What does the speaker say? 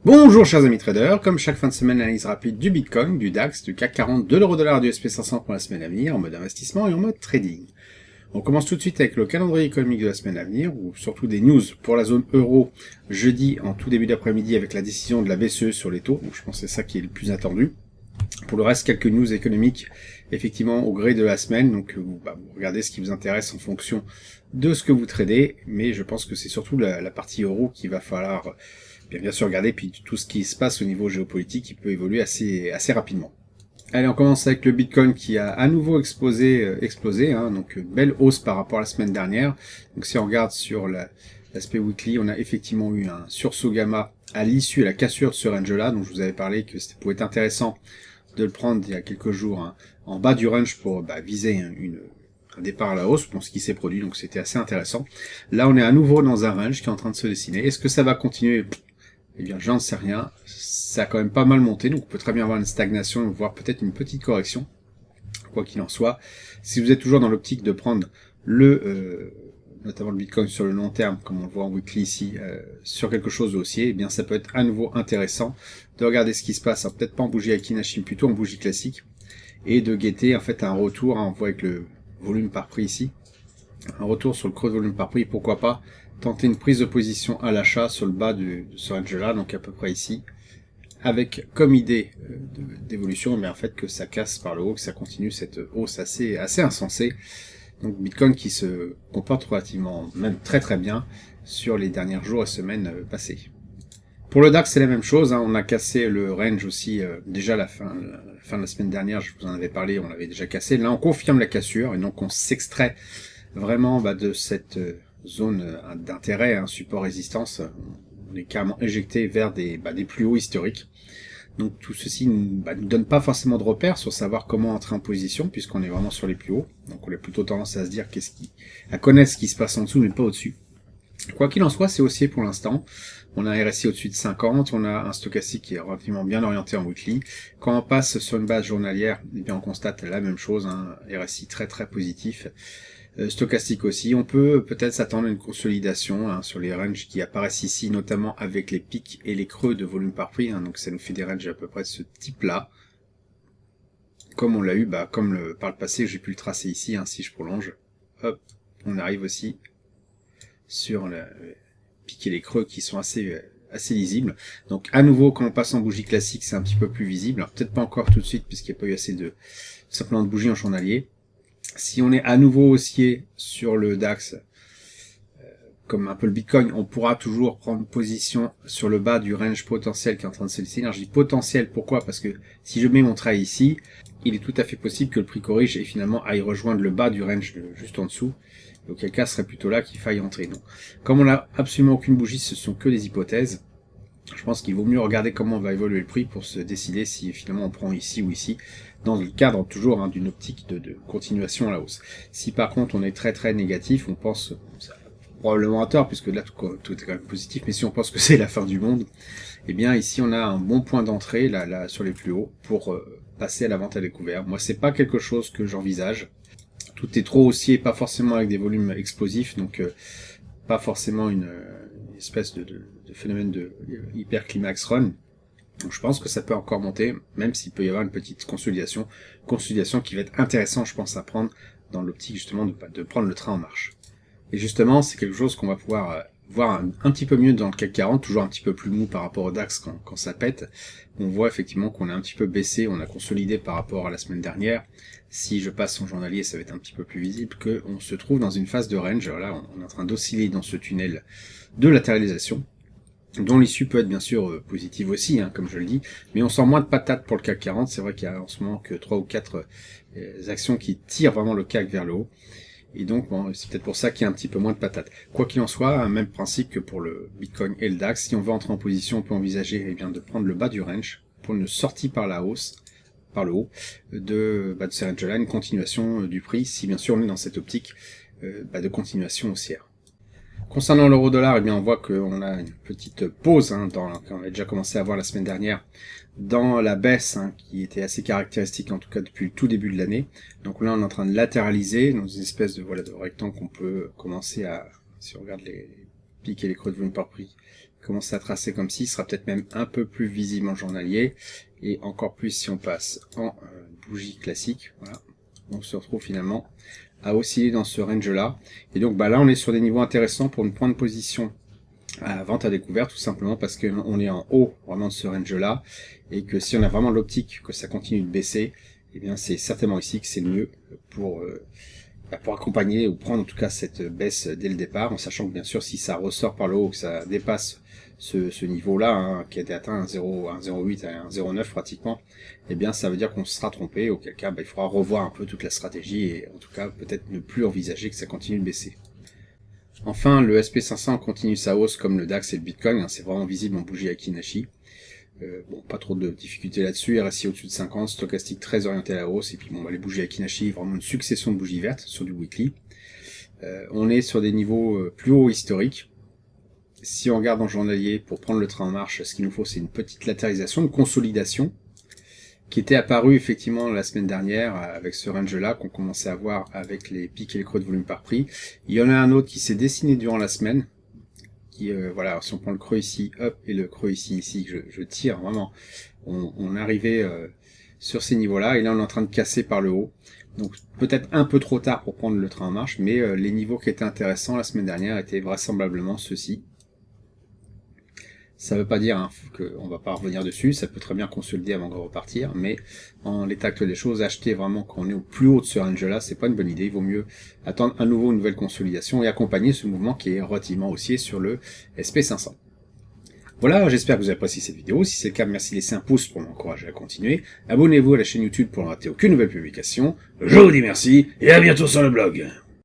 Bonjour chers amis traders, comme chaque fin de semaine, analyse rapide du Bitcoin, du DAX, du CAC 40, de l'euro-dollar, du SP500 pour la semaine à venir, en mode investissement et en mode trading. On commence tout de suite avec le calendrier économique de la semaine à venir, ou surtout des news pour la zone euro, jeudi en tout début d'après-midi avec la décision de la BCE sur les taux, donc je pense que c'est ça qui est le plus attendu. Pour le reste, quelques news économiques, effectivement, au gré de la semaine, donc vous regardez ce qui vous intéresse en fonction de ce que vous tradez, mais je pense que c'est surtout la partie euro qu'il va falloir bien sûr regarder, puis tout ce qui se passe au niveau géopolitique qui peut évoluer assez rapidement. Allez, on commence avec le Bitcoin qui a à nouveau explosé, donc belle hausse par rapport à la semaine dernière. Donc si on regarde sur l'aspect weekly, on a effectivement eu un sursaut gamma à l'issue, à la cassure de ce range-là, donc je vous avais parlé que ça pouvait être intéressant de le prendre il y a quelques jours en bas du range pour viser un départ à la hausse, pour ce qui s'est produit, donc c'était assez intéressant. Là, on est à nouveau dans un range qui est en train de se dessiner. Est-ce que ça va continuer ? Eh bien, j'en sais rien. Ça a quand même pas mal monté, donc on peut très bien avoir une stagnation, voire peut-être une petite correction. Quoi qu'il en soit, si vous êtes toujours dans l'optique de prendre notamment le Bitcoin sur le long terme, comme on le voit en weekly ici, sur quelque chose de haussier, eh bien ça peut être à nouveau intéressant de regarder ce qui se passe, peut-être pas en bougie Akinashim, plutôt en bougie classique, et de guetter en fait un retour, on voit avec le volume par prix ici, un retour sur le creux de volume par prix, pourquoi pas tenter une prise de position à l'achat sur le bas de ce range-là, donc à peu près ici, avec comme idée d'évolution, mais en fait que ça casse par le haut, que ça continue cette hausse assez insensée. Donc Bitcoin qui se comporte relativement, même très bien, sur les derniers jours et semaines passées. Pour le DAX, c'est la même chose, on a cassé le range aussi, déjà la fin de la semaine dernière, je vous en avais parlé, on l'avait déjà cassé. Là, on confirme la cassure, et donc on s'extrait vraiment de cette zone d'intérêt, support-résistance. On est carrément éjecté vers des plus hauts historiques. Donc tout ceci nous donne pas forcément de repères sur savoir comment entrer en position, puisqu'on est vraiment sur les plus hauts. Donc on a plutôt tendance à se dire à connaître ce qui se passe en dessous, mais pas au-dessus. Quoi qu'il en soit, c'est haussier pour l'instant. On a un RSI au-dessus de 50, on a un stochastique qui est relativement bien orienté en weekly. Quand on passe sur une base journalière, eh bien on constate la même chose, un RSI très positif. Stochastique aussi, on peut peut-être s'attendre à une consolidation sur les ranges qui apparaissent ici, notamment avec les pics et les creux de volume par prix, donc ça nous fait des ranges à peu près de ce type-là, comme on l'a eu, par le passé, j'ai pu le tracer ici, si je prolonge, hop, on arrive aussi sur le pic et les creux qui sont assez lisibles. Donc à nouveau, quand on passe en bougie classique, c'est un petit peu plus visible, alors peut-être pas encore tout de suite, puisqu'il n'y a pas eu assez simplement de bougies en journalier. Si on est à nouveau haussier sur le DAX, comme un peu le Bitcoin, on pourra toujours prendre position sur le bas du range potentiel qui est en train de se dessiner. Alors je dis potentiel, pourquoi ? Parce que si je mets mon trait ici, il est tout à fait possible que le prix corrige et finalement aille rejoindre le bas du range juste en dessous. Auquel cas, ce serait plutôt là qu'il faille entrer. Donc, comme on n'a absolument aucune bougie, ce sont que des hypothèses. Je pense qu'il vaut mieux regarder comment va évoluer le prix pour se décider si finalement on prend ici ou ici, dans le cadre toujours d'une optique de continuation à la hausse. Si par contre on est très négatif, on pense, probablement à tort, puisque là tout est quand même positif, mais si on pense que c'est la fin du monde, eh bien ici on a un bon point d'entrée là sur les plus hauts pour passer à la vente à découvert. Moi c'est pas quelque chose que j'envisage. Tout est trop haussier, pas forcément avec des volumes explosifs, donc pas forcément une espèce de phénomène de hyper climax run. Donc je pense que ça peut encore monter, même s'il peut y avoir une petite consolidation qui va être intéressante, je pense, à prendre dans l'optique justement de prendre le train en marche. Et justement, c'est quelque chose qu'on va pouvoir voir un petit peu mieux dans le CAC 40, toujours un petit peu plus mou par rapport au DAX quand ça pète. On voit effectivement qu'on a un petit peu baissé, on a consolidé par rapport à la semaine dernière. Si je passe en journalier, ça va être un petit peu plus visible qu'on se trouve dans une phase de range. Alors là, on est en train d'osciller dans ce tunnel de latéralisation, dont l'issue peut être bien sûr positive aussi, comme je le dis, mais on sent moins de patates pour le CAC 40. C'est vrai qu'il y a en ce moment que 3 ou 4 actions qui tirent vraiment le CAC vers le haut. Et donc, c'est peut-être pour ça qu'il y a un petit peu moins de patates. Quoi qu'il en soit, un même principe que pour le Bitcoin et le DAX. Si on veut entrer en position, on peut envisager de prendre le bas du range pour une sortie par la hausse, par le haut, de ces ranges-là, une continuation du prix, si bien sûr on est dans cette optique de continuation haussière. Concernant l'euro-dollar, on voit qu'on a une petite pause, qu'on a déjà commencé à voir la semaine dernière, dans la baisse, qui était assez caractéristique, en tout cas depuis le tout début de l'année. Donc là, on est en train de latéraliser dans une espèce de rectangle qu'on peut commencer à, si on regarde les pics et les creux de volume par prix, commence à tracer comme ci, sera peut-être même un peu plus visible en journalier, et encore plus si on passe en bougie classique. Voilà, on se retrouve finalement à osciller dans ce range-là. Et donc là, on est sur des niveaux intéressants pour une point de position à vente à découvert, tout simplement parce qu'on est en haut vraiment de ce range-là, et que si on a vraiment l'optique que ça continue de baisser, eh bien c'est certainement ici que c'est le mieux pour accompagner ou prendre en tout cas cette baisse dès le départ, en sachant que bien sûr si ça ressort par le haut, que ça dépasse ce niveau-là, hein, qui a été atteint un 0,8 à un 0,9 pratiquement, eh bien ça veut dire qu'on se sera trompé, auquel cas il faudra revoir un peu toute la stratégie et en tout cas peut-être ne plus envisager que ça continue de baisser. Enfin, le SP500 continue sa hausse comme le DAX et le Bitcoin, hein, c'est vraiment visible en bougie Akinji. Bon, pas trop de difficultés là-dessus, RSI au-dessus de 50, stochastique très orienté à la hausse, et puis bon, les bougies Akinji, vraiment une succession de bougies vertes sur du weekly. On est sur des niveaux plus hauts historiques. Si on regarde en journalier, pour prendre le train en marche, ce qu'il nous faut, c'est une petite latéralisation, une consolidation, qui était apparue effectivement la semaine dernière, avec ce range-là, qu'on commençait à voir avec les pics et les creux de volume par prix. Il y en a un autre qui s'est dessiné durant la semaine, qui, voilà, si on prend le creux ici, hop, et le creux ici, je tire vraiment, on arrivait sur ces niveaux-là, et là on est en train de casser par le haut. Donc peut-être un peu trop tard pour prendre le train en marche, mais les niveaux qui étaient intéressants la semaine dernière étaient vraisemblablement ceux-ci. Ça veut pas dire hein, qu'on va pas revenir dessus, ça peut très bien consolider avant de repartir, mais en l'état actuel des choses, acheter vraiment quand on est au plus haut de ce range-là, c'est pas une bonne idée. Il vaut mieux attendre à nouveau une nouvelle consolidation et accompagner ce mouvement qui est relativement haussier sur le SP500. Voilà, j'espère que vous avez apprécié cette vidéo. Si c'est le cas, merci de laisser un pouce pour m'encourager à continuer. Abonnez-vous à la chaîne YouTube pour ne rater aucune nouvelle publication. Je vous dis merci et à bientôt sur le blog.